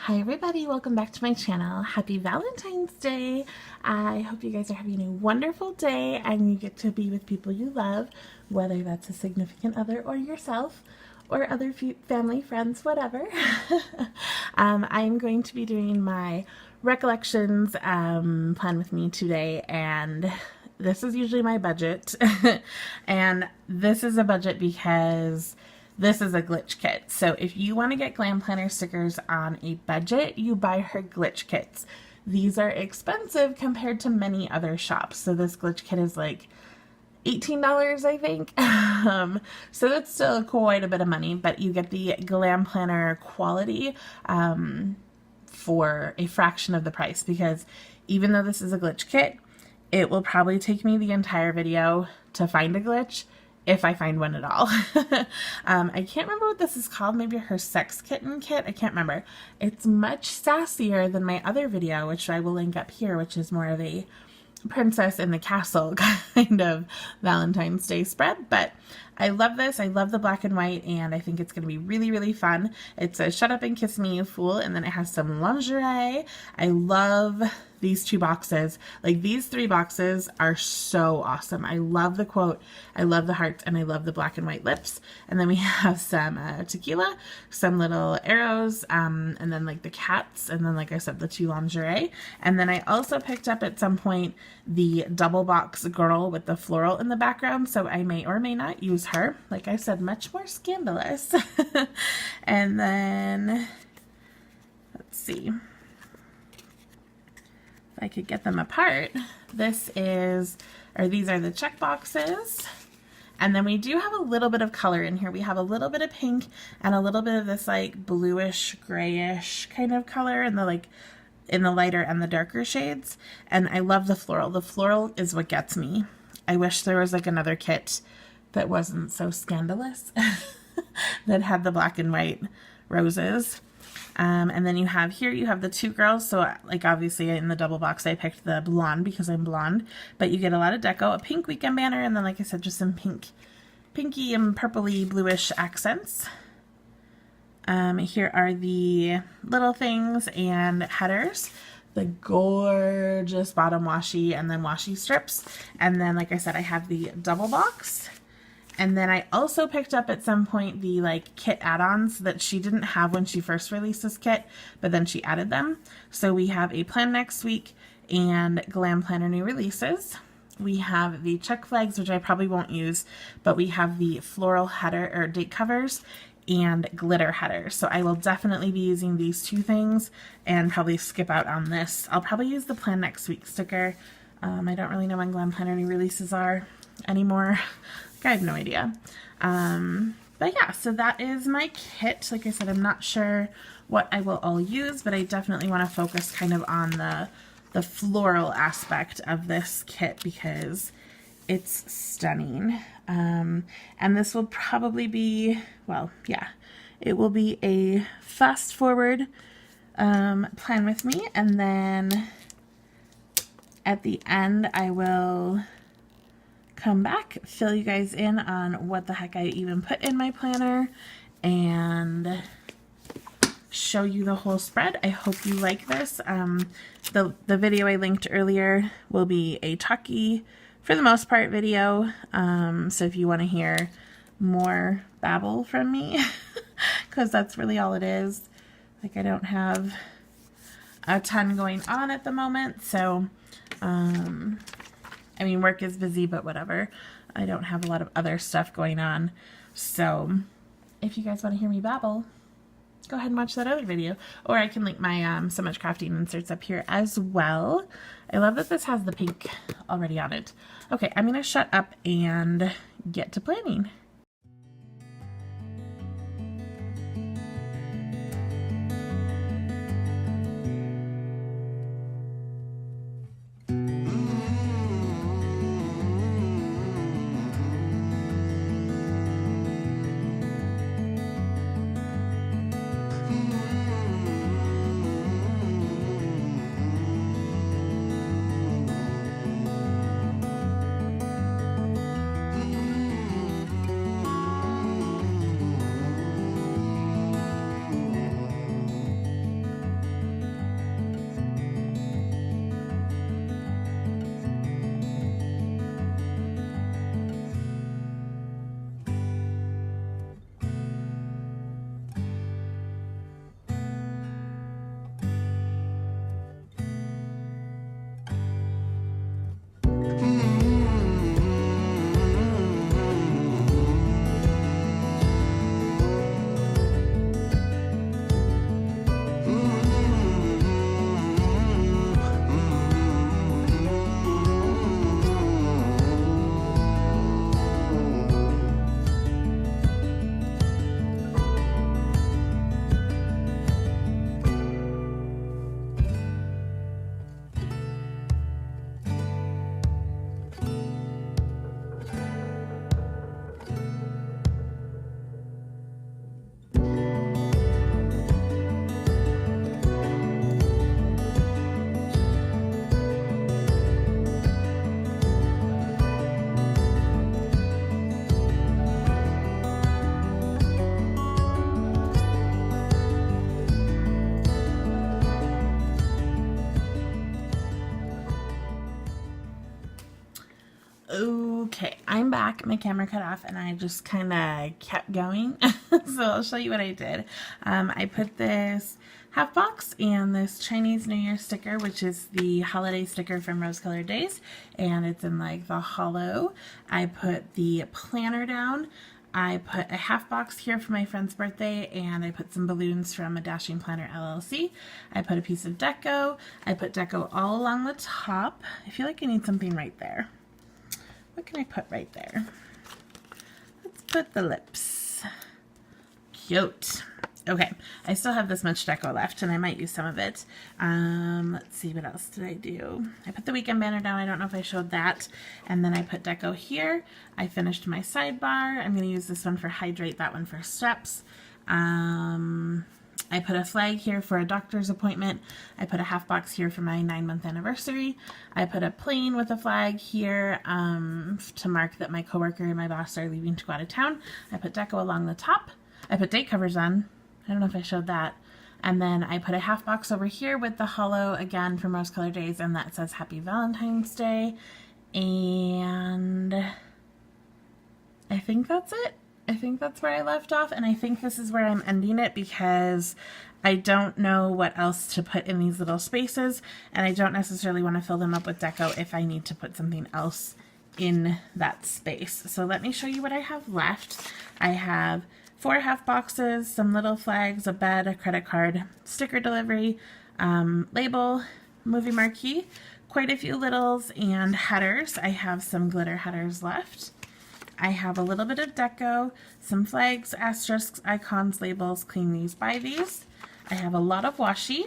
Hi everybody, welcome back to my channel. Happy Valentine's Day. I hope you guys are having a wonderful day and you get to be with people you love, whether that's a significant other or yourself or other family, friends, whatever. I'm going to be doing my recollections plan with me today, and this is usually my budget. And this is a budget because this is a glitch kit. So if you want to get Glam Planner stickers on a budget, you buy her glitch kits. These are expensive compared to many other shops. So this glitch kit is like $18, I think. So that's still quite a bit of money, but you get the Glam Planner quality for a fraction of the price, because even though this is a glitch kit, it will probably take me the entire video to find a glitch, if I find one at all. I can't remember what this is called. Maybe her sex kitten kit. I can't remember. It's much sassier than my other video, which I will link up here, which is more of a princess in the castle kind of Valentine's Day spread. But I love this. I love the black and white, and I think it's going to be really, really fun. It's a shut up and kiss me, you fool, and then it has some lingerie. I love these two boxes. Like, these three boxes are so awesome. I love the quote, I love the hearts, and I love the black and white lips. And then we have some tequila, some little arrows, and then like the cats, and then like I said, the two lingerie. And then I also picked up at some point the double box girl with the floral in the background, so I may or may not use her. Like I said, much more scandalous. And then let's see if I could get them apart. These are the check boxes. And then we do have a little bit of color in here. We have a little bit of pink and a little bit of this like bluish grayish kind of color in the lighter and the darker shades. And I love the floral. The floral is what gets me. I wish there was like another kit that wasn't so scandalous that had the black and white roses. And then you have the two girls. So like obviously in the double box I picked the blonde because I'm blonde, but you get a lot of deco, a pink weekend banner, and then like I said, just some pinky and purpley bluish accents. Here are the little things and headers, the gorgeous bottom washi and then washi strips. And then like I said, I have the double box. And then I also picked up at some point the like kit add-ons that she didn't have when she first released this kit, but then she added them. So we have a plan next week and Glam Planner new releases. We have the check flags, which I probably won't use, but we have the floral header or date covers and glitter headers. So I will definitely be using these two things and probably skip out on this. I'll probably use the plan next week sticker. I don't really know when Glam Planner new releases are anymore. I have no idea. But yeah, so that is my kit. Like I said, I'm not sure what I will all use, but I definitely want to focus kind of on the floral aspect of this kit because it's stunning. And this will probably be, well, yeah, it will be a fast forward plan with me. And then at the end, I will come back, fill you guys in on what the heck I even put in my planner, and show you the whole spread. I hope you like this. The video I linked earlier will be a talkie, for the most part, video. So if you want to hear more babble from me, because that's really all it is. Like, I don't have a ton going on at the moment, so I mean, work is busy, but whatever. I don't have a lot of other stuff going on. So if you guys want to hear me babble, go ahead and watch that other video. Or I can link my So Much Crafting inserts up here as well. I love that this has the pink already on it. Okay, I'm going to shut up and get to planning. I'm back. My camera cut off and I just kind of kept going. So I'll show you what I did. I put this half box and this Chinese New Year sticker, which is the holiday sticker from Rose Colored Days, and it's in like the hollow. I put the planner down. I put a half box here for my friend's birthday, and I put some balloons from A Dashing Planner LLC. I put a piece of deco. I put deco all along the top. I feel like I need something right there. What can I put right there? Let's put the lips. Cute. Okay, I still have this much deco left, and I might use some of it. Let's see, what else did I do? I put the weekend banner down. I don't know if I showed that. And then I put deco here. I finished my sidebar. I'm going to use this one for hydrate, that one for steps. I put a flag here for a doctor's appointment. I put a half box here for my 9-month anniversary. I put a plane with a flag here to mark that my coworker and my boss are leaving to go out of town. I put deco along the top. I put date covers on. I don't know if I showed that. And then I put a half box over here with the hollow again from Rose Colored Days, and that says Happy Valentine's Day. And I think that's it. I think that's where I left off, and I think this is where I'm ending it because I don't know what else to put in these little spaces, and I don't necessarily want to fill them up with deco if I need to put something else in that space. So let me show you what I have left. I have 4 half boxes, some little flags, a bed, a credit card, sticker delivery, label, movie marquee, quite a few littles, and headers. I have some glitter headers left. I have a little bit of deco, some flags, asterisks, icons, labels, clean these, buy these. I have a lot of washi.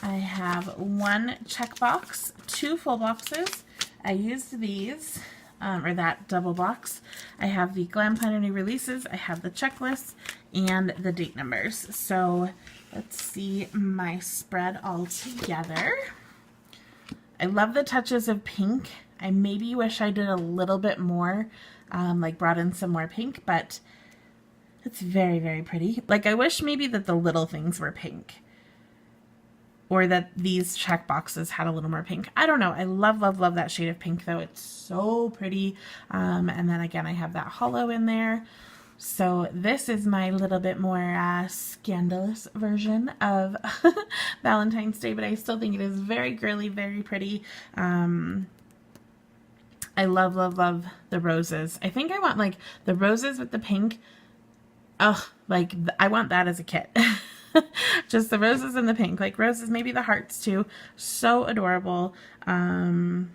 I have 1 checkbox, 2 full boxes. I used these. Or that double box. I have the Glam Planner new releases, I have the checklists, and the date numbers. So let's see my spread all together. I love the touches of pink. I maybe wish I did a little bit more, like brought in some more pink, but it's very, very pretty. Like I wish maybe that the little things were pink, or that these check boxes had a little more pink. I don't know. I love, love, love that shade of pink though. It's so pretty. And then again, I have that hollow in there. So this is my little bit more scandalous version of Valentine's Day, but I still think it is very girly, very pretty. I love, love, love the roses. I think I want like the roses with the pink. Oh, like I want that as a kit. Just the roses and the pink, like roses, maybe the hearts too. So adorable. Yeah,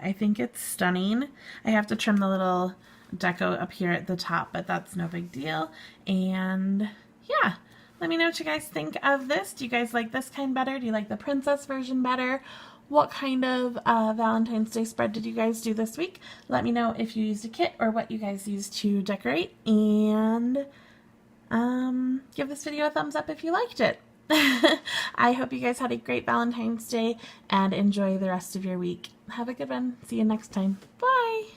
I think it's stunning. I have to trim the little deco up here at the top, but that's no big deal. And yeah, let me know what you guys think of this. Do you guys like this kind better? Do you like the princess version better? What kind of Valentine's Day spread did you guys do this week? Let me know if you used a kit or what you guys used to decorate, and give this video a thumbs up if you liked it. I hope you guys had a great Valentine's Day and enjoy the rest of your week. Have a good one. See you next time. Bye!